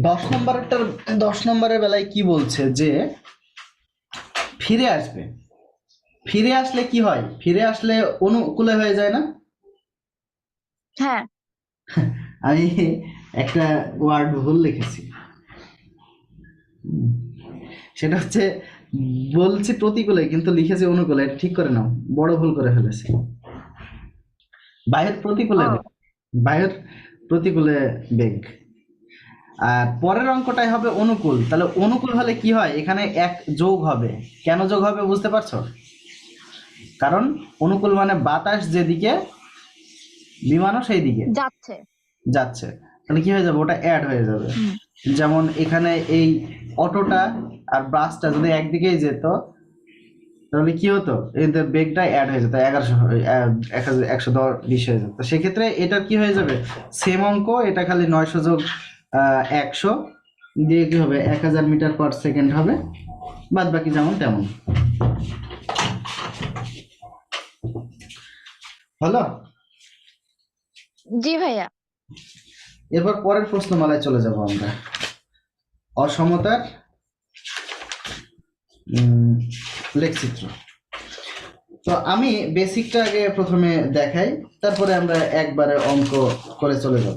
দশ নম্বরের বেলায় কি বলছে যে ফিরে আসবে। ফিরে আসলে কি হয়? ফিরে আসলে অনুকূলে হয়ে যায় না? হ্যাঁ আমি একটা ওয়ার্ড ভুল লিখেছি। সেটা হচ্ছে, বলছি প্রতিকূলে কিন্তু লিখেছি অনুকূলে। এটা ঠিক করে নাও, বড় ভুল করে ফেলেছি। বাহির প্রতিকূলে ও বেগ, বাহির প্রতিকূলে বেগ। আর পরের অঙ্কটাই হবে অনুকূল। তাহলে অনুকূল হলে কি হয়? এখানে এক যোগ হবে। কেন যোগ হবে বুঝতে পারছো? কারণ অনুকূল মানে বাতাস যেদিকে, বিমানও সেই দিকে যাচ্ছে। যাচ্ছে। তাহলে কি হয়ে যাবে? ওটা অ্যাড হয়ে যাবে। হুম যেমন এখানে এই অটোটা আর বাসটা যদি একদিকেই যেত, তাহলে কি হতো? এদের বেগটা অ্যাড হয়ে যেত, 1120 হয়ে যেত। সেক্ষেত্রে এটা কি হয়ে যাবে? সেম অঙ্ক, এটা খালি 900 যোগ 100 দিয়ে কি হবে? 1000 মিটার/সেকেন্ড হবে। বাদ বাকি যেমন তেমন। হলো? জি ভাইয়া। এরপর পরের প্রশ্নমালায় চলে যাব আমরা। অসমতার লেখচিত্র। তো আমি বেসিকটা আগে প্রথমে দেখাই, তারপরে আমরা একবারে অঙ্ক করে চলে যাব।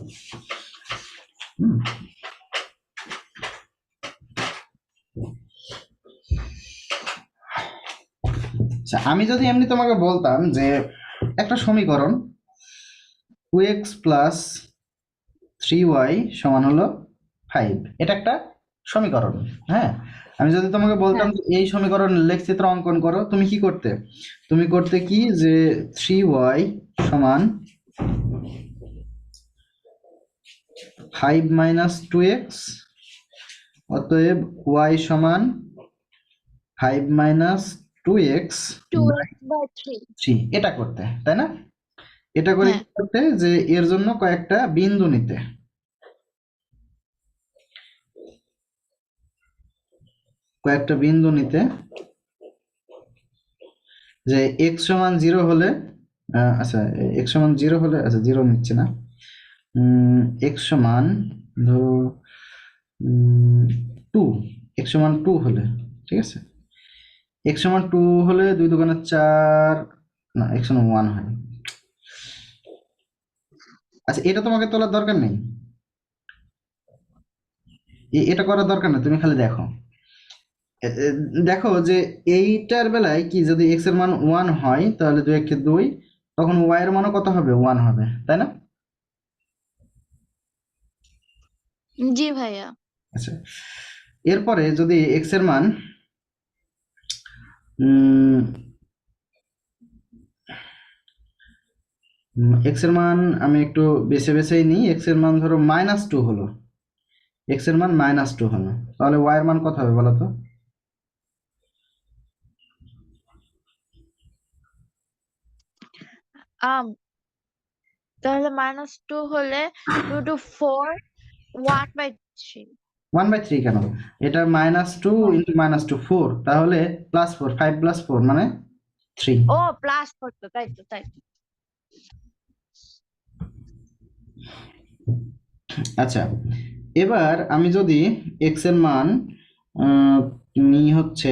আচ্ছা, আমি যদি এমনি তোমাকে বলতাম যে একটা সমীকরণ 2x প্লাস 3y সমান হলো 5, এটা একটা সমীকরণ। হ্যাঁ, আমি যদি তোমাকে বলতাম হ্যাঁ যে এই সমীকরণের লেখচিত্র অঙ্কন করো, তুমি কি করতে? তুমি করতে কি যে 3y সমান 5 মাইনাস 2x, অতএব y সমান 5 মাইনাস 2x 2x/3। 3, এটা করতে, তাই না? এটা করে হ্যাঁ কি করতে? যে এর জন্য কয়েকটা বিন্দু নিতে, কয়েকটা বিন্দু নিতে যে x সমান 0 হলে, আচ্ছা x সমান 0 হলে, আচ্ছা 0 নিচ্ছে না, x সমান ধরো 2, x সমান 2 হলে, ঠিক আছে, x সমান 2 হলে 2 দোকানে 4, না x সমান 1 হয়। আচ্ছা, এটা তোমাকে তোলার দরকার নেই, এটা করার দরকার নেই, তুমি খালি দেখো। দেখো যে এইটার বেলায় কি, যদি x এর মান 1 হয় তাহলে 2 একে 2, তখন y এর মানও কত হবে? 1 হবে, তাই না? জি ভাইয়া। আচ্ছা, এরপরে যদি x এর মান x এর মান আমি একটু বেছে বেছেই নিই। x এর মান ধরো -2 হলো, x এর মান -2 হলো, তাহলে y এর মান কত হবে বলো তো? আম তাহলে -2 হলে 2 to 4 1/3। 1/3 কেন? এটা -2 হ্যাঁ ইন্টু -2 4, তাহলে +4, 5 + 4 মানে 3। ও +4, তো তাই তো তাই তো। আচ্ছা, এবার আমি যদি x এর মান নিই হচ্ছে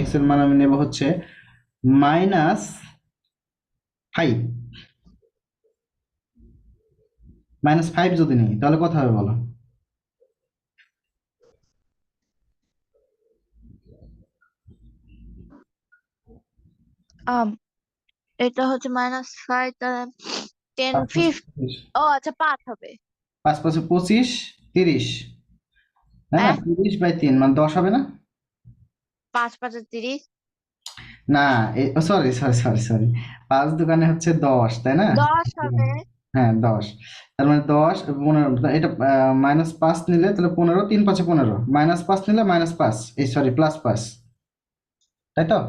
x এর মান আমি নেব হচ্ছে -5, -5 যদি নিই তাহলে কত হবে বলো? আম এটা হচ্ছে -5, তাহলে 10 5 + 50। 25, ও আচ্ছা 5 হবে। 5 + 25 30, তাই না? হ্যাঁ 30/3 মানে 10 হবে না? 5 × 5 = 30। না, সরি সরি সরি সরি, 5 দোকানে হচ্ছে 10, তাই না? 10 হবে। হ্যাঁ 10, তার মানে 10 15, এটা -5 নিলে তাহলে 15, 3 5 15, -5 নিলে -5, এই সরি +5, তাই তো?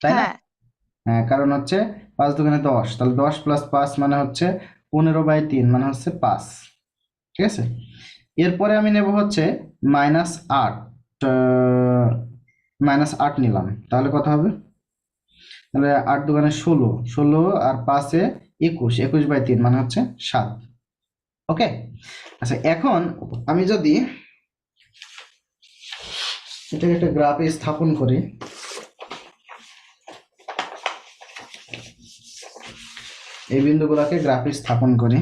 তাই না? হ্যাঁ হ্যাঁ, কারণ হচ্ছে 5 দোকানে 10, তাহলে 10 + 5 মানে হচ্ছে 15/3 মানে হচ্ছে 5, ঠিক আছে? এরপরে আমি নেব হচ্ছে -8, -8 নিলাম, তাহলে কত হবে? তাহলে 8 দুগুণে 16, 16 আর 5-এ 21, 21/3 মানে হচ্ছে 7। ওকে, আচ্ছা এখন আমি যদি এটাকে একটা গ্রাফে স্থাপন করি, এই বিন্দুগুলোকে গ্রাফে স্থাপন করি,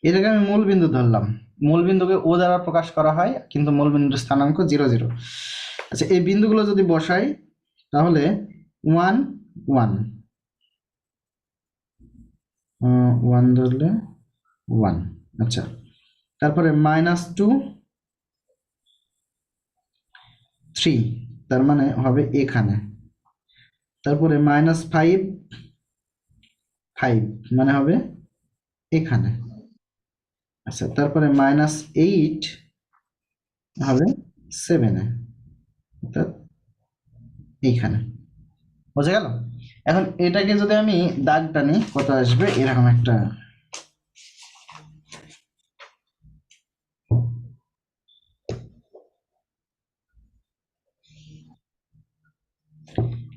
এটাকে আমি মূল বিন্দু ধরলাম। মূল বিন্দুকে ও দ্বারা প্রকাশ করা হয়, কিন্তু মূল বিন্দুর স্থানাঙ্ক 0 0। আচ্ছা, এই বিন্দুগুলো যদি বসাই তাহলে 1 1, 1 ধরলে 1, আচ্ছা, তারপরে -2 3, তার মানে হবে এখানে, তারপরে -5 5 মানে হবে এখানে, আচ্ছা, তারপরে -8 হবে 7-এ, অর্থাৎ এইখানে। বোঝা গেল? এখন এটাকে যদি আমি দাগ টানি কত আসবে, এরকম একটা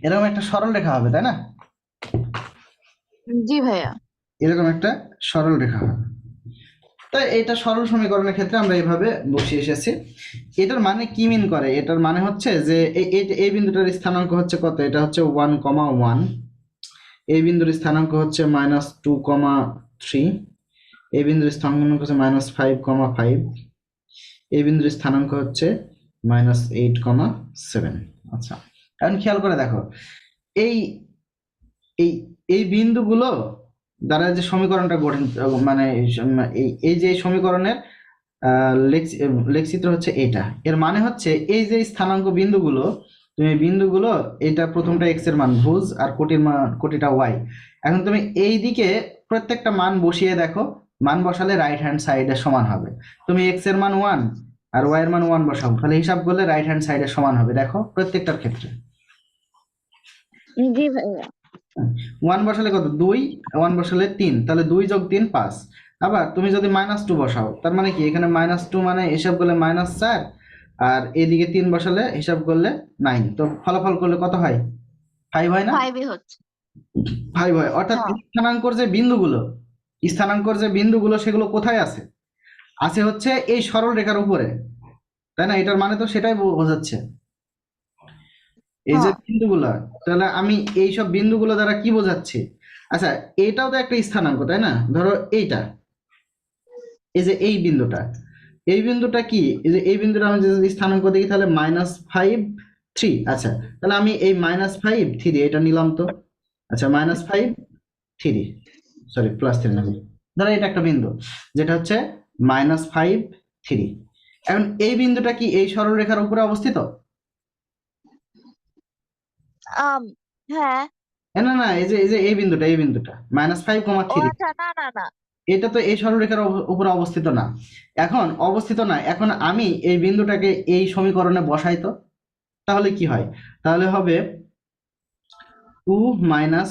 এরকম একটা সরল রেখা হবে, তাই না? জি ভাইয়া। এরকম একটা সরল রেখা হবে। তাই এটা সরল সমীকরণের ক্ষেত্রে আমরা এইভাবে বসিয়ে এসেছি। এটার মানে কি মিন করে? এটার মানে হচ্ছে যে এই বিন্দুটার স্থানাঙ্ক হচ্ছে কত? এটা হচ্ছে 1,1, এই বিন্দুর স্থানাঙ্ক হচ্ছে -2,3, এই বিন্দুর স্থানাঙ্ক হচ্ছে -5,5, এই বিন্দুর স্থানাঙ্ক হচ্ছে -8,7। আচ্ছা, এখন খেয়াল করে দেখো, এই এই এই বিন্দুগুলো দ্বারা যে সমীকরণটা গঠিত, মানে এই যে সমীকরণের লেখচিত্র হচ্ছে এটা। এর মানে হচ্ছে এই যে স্থানাঙ্ক বিন্দুগুলো, তুমি বিন্দুগুলো, এটা প্রথমটা x এর মান ভুজ আর কোটিটা y। এখন তুমি এই দিকে প্রত্যেকটা মান বসিয়ে দেখো, মান বসালে রাইট হ্যান্ড সাইডে সমান হবে। তুমি x এর মান 1 আর y এর মান 1 বসাও, তাহলে হিসাব করলে রাইট হ্যান্ড সাইডে সমান হবে, দেখো প্রত্যেকটার ক্ষেত্রে। জি ভাইয়া। 1 বসালে কত? 2, 1 বসালে 3, তাহলে 2 + 3 5। আবার তুমি যদি -2 বসাও, তার মানে কি এখানে -2 মানে হিসাব করলে -4, আর এদিকে 3 বসালে হিসাব করলে 9, তো ফলাফল করলে কত হয়? 5 হয় না? 5 হচ্ছে। 5 হয়, অর্থাৎ হ্যাঁ। স্থানাঙ্কর যে বিন্দুগুলো সেগুলো কোথায় আছে? আছে হচ্ছে এই সরল রেখার উপরে, তাই না? এটার মানে তো সেটাই বোঝাচ্ছে, এই যে হ্যাঁ। বিন্দুগুলো। তাহলে আমি এইসব বিন্দুগুলো দ্বারা কি বোঝাচ্ছি? আচ্ছা, এটাও তো একটা স্থানাঙ্ক, তাই না? ধরো এইটা, এই যে এই বিন্দুটা, এই বিন্দুটা কি? এই যে এই বিন্দুটা আমি যদি স্থানাঙ্ক দেখি তাহলে -5 3। আচ্ছা, তাহলে আমি এই -5 3 এটা নিলাম তো। আচ্ছা, -5 3, সরি +3 নেব। ধরো এটা একটা বিন্দু যেটা হচ্ছে -5 3। এখন এই বিন্দুটা কি এই সরলরেখার উপরে অবস্থিত? আম হ্যাঁ। না না, এই যে এই বিন্দুটা ও -5,3, আচ্ছা, না না না। এটা তো এই সরলরেখার উপরে অবস্থিত না। এখন অবস্থিত না, এখন আমি এই বিন্দুটাকে এই সমীকরণে বসাই তো, তাহলে কি হয়? তাহলে হবে 2 - 5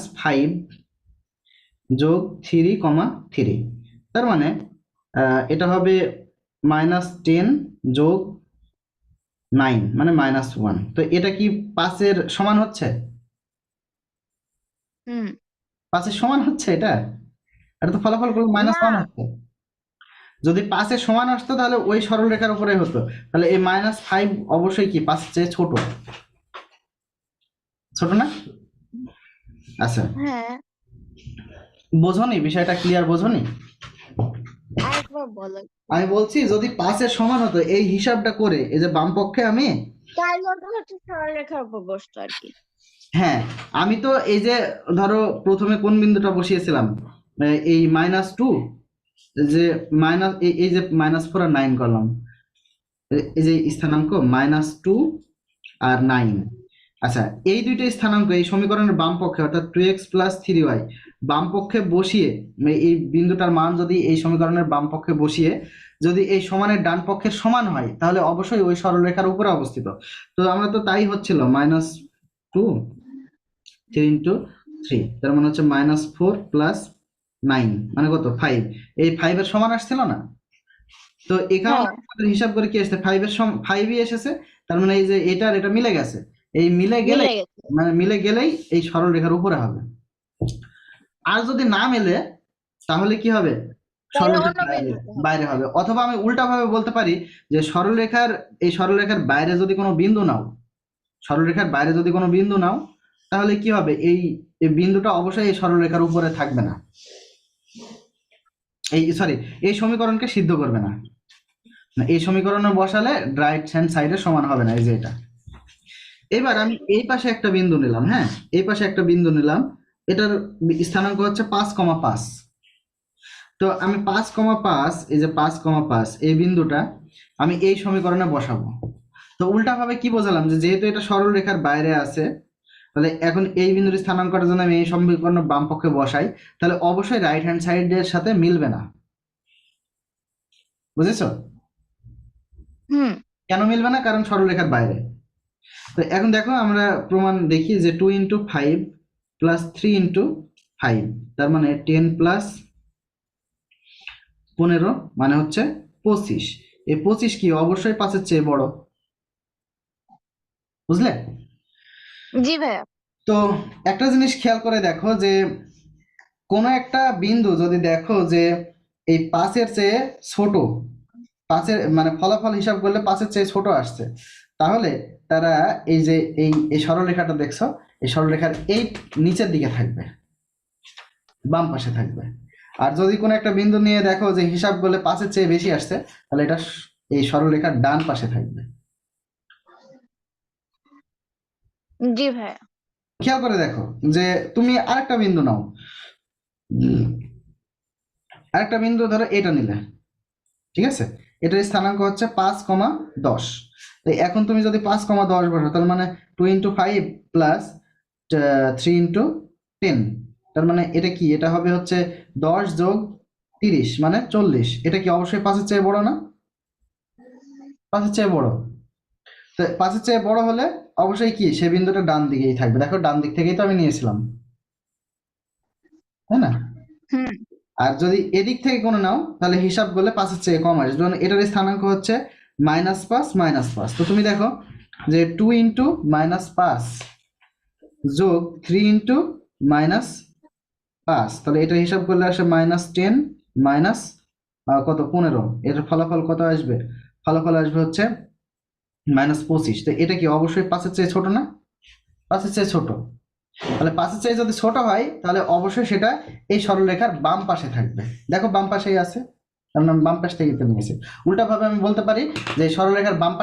+ 3,3, তার মানে এটা হবে -10 + 9 মানে -1। তো এটা কি 5-এর সমান হচ্ছে? হুম। 5-এর সমান হচ্ছে এটা? এটা তো ফলাফল করলে না। -1 হচ্ছে। যদি 5-এর সমান আসতো তাহলে ওই সরলরেখার উপরে হতো, তাহলে এই -5 অবশ্যই কি 5-এর চেয়ে ছোট, ছোট না? আচ্ছা, হ্যাঁ। বোঝনি বিষয়টা? ক্লিয়ার বোঝনি? আরেকবার বলো। আমি বলছি যদি 5-এর সমান হতো, এই হিসাবটা করে এই যে বাম পক্ষে আমি, তাহলে ওটা হচ্ছে সরলরেখার উপর বসতো আর কি। হ্যাঁ, আমি তো এই যে ধরো প্রথমে কোন বিন্দুটা বসিয়েছিলাম, এই -2, যে এই যে -4 আর 9 করলাম, এই যে স্থানাঙ্ক -2 আর 9। আচ্ছা, এই দুইটা স্থানাঙ্ক এই সমীকরণের বাম পক্ষে, অর্থাৎ 2x + 3y বাম পক্ষে বসিয়ে, এই বিন্দুটার মান যদি এই সমীকরণের বাম পক্ষে বসিয়ে যদি এই সমানের ডান পক্ষের সমান হয় তাহলে অবশ্যই ওই সরলরেখার উপরে অবস্থিত। তো আমরা তো তাই হচ্ছিল, -2 3 ইন্টু 3, তার মানে হচ্ছে -4 + 9 মানে কত 5। এই 5 এর সমান আসছিল না? তো এখানে হ্যাঁ, আমাদের হিসাব করে কি আসছে, 5 এর 5ই এসেছে। তার মানে এই যে এটা আর এটা মিলে গেছে, এই মিলে গেলে মিলে গেছে। মানে মিলে গেলেই এই সরলরেখার উপরে হবে। আর যদি না মেলে তাহলে কি হবে, তাহলে সরলরেখার অন্য বাইরে বিন্দুতে হবে। বাইরে হবে। অথবা আমি উল্টা ভাবে বলতে পারি যে সরলরেখার বাইরে যদি কোনো বিন্দু নাও, সরলরেখার বাইরে যদি কোনো বিন্দু নাও তাহলে কি হবে, এই এই বিন্দুটা অবশ্যই এই সরলরেখার উপরে থাকবে না, এই সরি এই সমীকরণকে সিদ্ধ করবে না। না, এই সমীকরণে বসালে রাইট হ্যান্ড সাইডে সমান হবে না, এই যে এটা। এবার আমি এই পাশে একটা বিন্দু নিলাম, হ্যাঁ এই পাশে একটা বিন্দু নিলাম, এটার স্থানাঙ্ক হচ্ছে 5,5। তো আমি 5,5, এই যে 5,5 এই বিন্দুটা আমি এই সমীকরণে বসাবো। তো উল্টা ভাবে কি বোঝালাম, যে যেহেতু এটা সরল রেখার বাইরে আছে, তাহলে এখন এই বিন্দুর স্থানাঙ্কটা যদি আমি এই সমীকরণ বাম পক্ষে বসাই তাহলে অবশ্যই রাইট হ্যান্ড সাইডের সাথে মিলবে না। বুঝেছো? হুম। কেন মিলবে না? কারণ সরলরেখার বাইরে। তো এখন দেখো আমরা প্রমাণ দেখি যে 2 × 5 + 3 × 5, তার মানে 10 + 15 মানে হচ্ছে 25। এই 25 কি অবশ্যই 5-এর চেয়ে বড়, বুঝলে? জি ভাইয়া। তো একটা জিনিস খেয়াল করে দেখো যে কোনো একটা বিন্দু যদি দেখো যে এই 5-এর চেয়ে ছোট, 5-এর মানে ফলাফল হিসাব করলে 5-এর চেয়ে ছোট আসছে, তাহলে তারা এই যে এই সরলরেখাটা দেখছো, এই সরলরেখার এই নিচের দিকে থাকবে, বাম পাশে থাকবে। আর যদি কোনো একটা বিন্দু নিয়ে দেখো যে হিসাব করলে 5-এর চেয়ে বেশি আসছে, তাহলে এটা এই সরলরেখার ডান পাশে থাকবে। জি ভাইয়া। খেয়াল করে দেখো যে তুমি আরেকটা বিন্দু নাও, আরেকটা বিন্দু ধরো এটা নিলে, ঠিক আছে, এটার স্থানাঙ্ক হচ্ছে 5,10। তো এখন তুমি যদি 5,10 বসো তার মানে 2 × 5 + 3 × 10, তার মানে এটা কি, এটা হবে হচ্ছে 10 + 30 মানে 40। এটা কি অবশ্যই 5-এর চেয়ে বড় না? 5-এর চেয়ে বড়। তো 5-এর চেয়ে বড় হলে অবশ্যই কি সে বিন্দুটা ডান দিকেই থাকবে। দেখো ডান দিক থেকেই তো আমি নিয়েছিলাম, তাই না? হুম। আর যদি এদিক থেকে কোনো নাও তাহলে হিসাব করলে 5-এর চেয়ে কম আসবে, যেমন এটার স্থানাঙ্ক হচ্ছে -5 -5। তো তুমি দেখো যে 2 × -5 যোগ 3 × -5, তাহলে এটা হিসাব করলে আসে -10 মাইনাস কত 15, এটার ফলাফল কত আসবে, ফলাফল আসবে হচ্ছে -25। তো এটা কি অবশ্যই 5-এর চেয়ে ছোট না? 5-এর চেয়ে ছোট। তাহলে 5-এর চেয়ে যদি ছোট হয় তাহলে অবশ্যই সেটা এই সরলরেখার বাম পাশে থাকবে। দেখো বাম পাশেই আছে, কারণ আমি বাম পাশ থেকে তো নিয়েছি। উল্টা ভাবে আমি বলতে পারি যে সরলরেখার বাম